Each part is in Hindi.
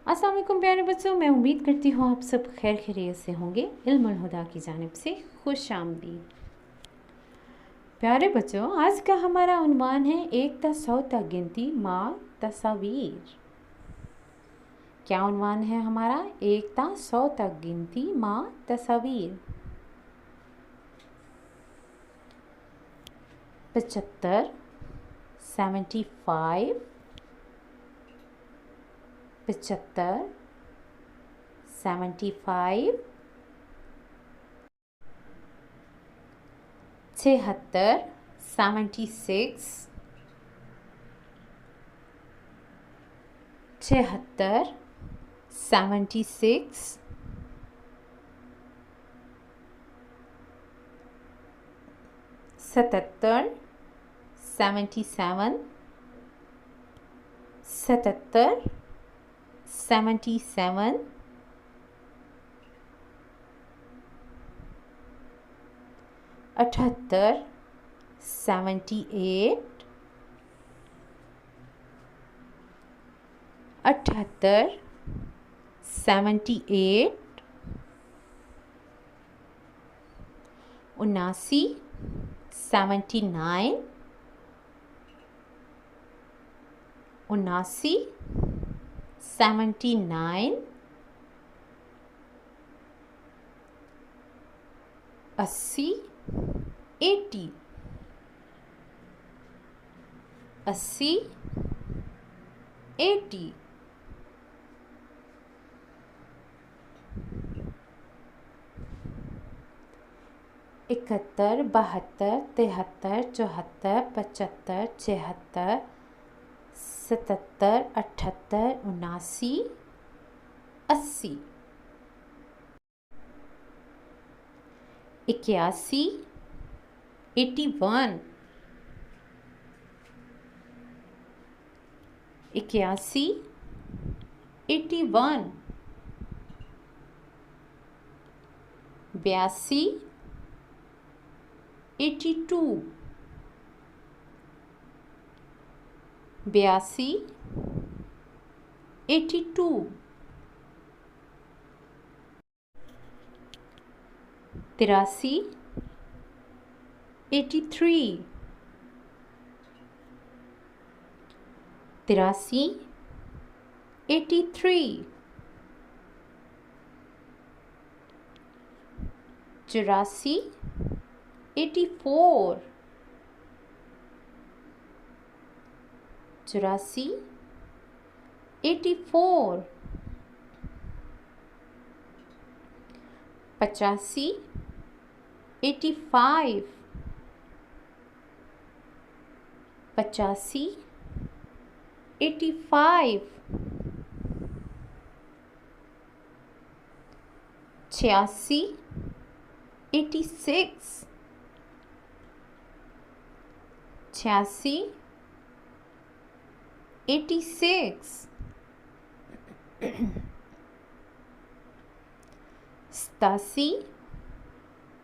अस्सलाम वालेकुम प्यारे बच्चों, मैं उम्मीद करती हूँ आप सब खैर खैरियत से होंगे। इल्मुल हुदा की जानिब से खुश आमदीद। प्यारे बच्चों, आज का हमारा उन्वान है 1 ता 100 तक गिनती माँ तस्वीर। क्या उन्वान है हमारा? 1 ता 100 तक गिनती माँ तस्वीर। 75, 75, 75, 75, 76, 76, 76, 76, 77, 77, 77, 77, 78, 78, 78, 78, 79, 79, 79, 79, 80, 80, 80, 80, 71, 72, 73, 74, 75, 76, 77, 78, 79, 80, 81, 81, 81, 81, 82, 82, 82, 82, 83, 83, 83, 83, 84, 84, 84, 84, 85, 85, 85, 85, 86, 86, 86, 86,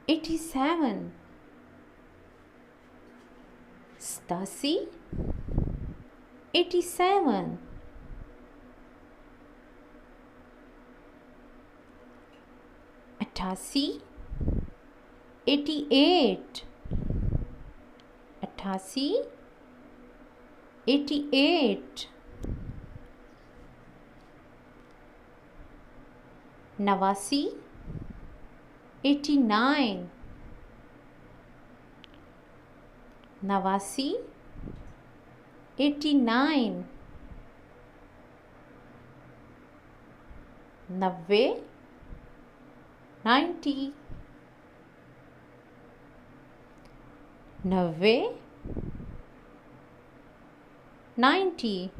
87, 87, 87, 87, 88, 88, 88, 88, 89, 89, 89, 89, 90, 90, 90, 90,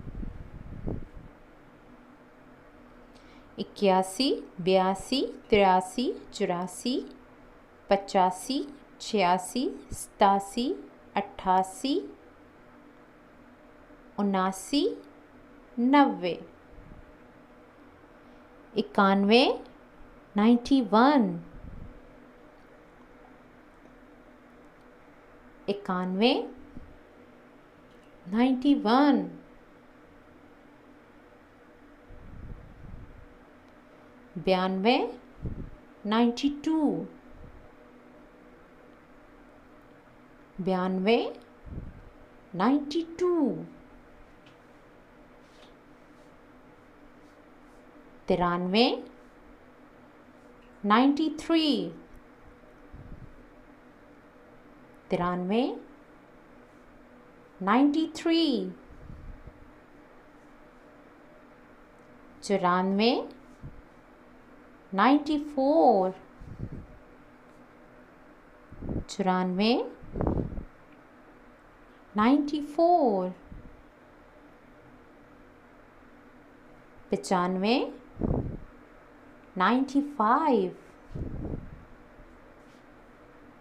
81, 82, 83, 84, 85, 86, 87, 88, 79, 90, 91, 91, 91, 91, 92 92 92 92 93 93 93 93 94 94 94 94 95 95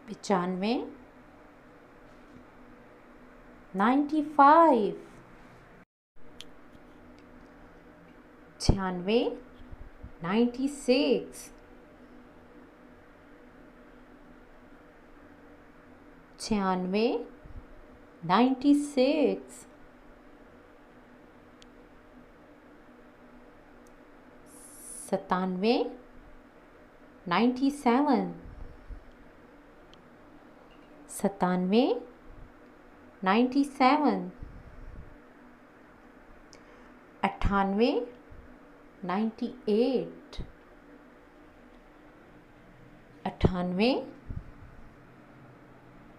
95 95 96 96 96 96 97 97 97 97 98 98 98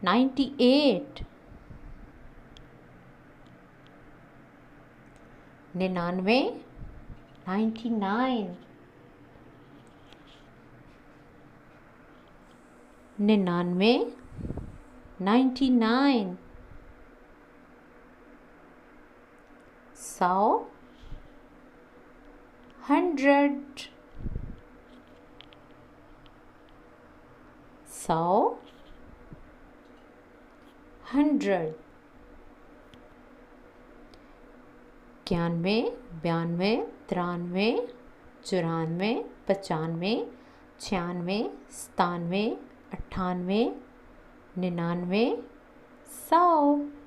98 99 99 99 99 100 100 100 100 91 92 93 94 95 96 97 98 99 100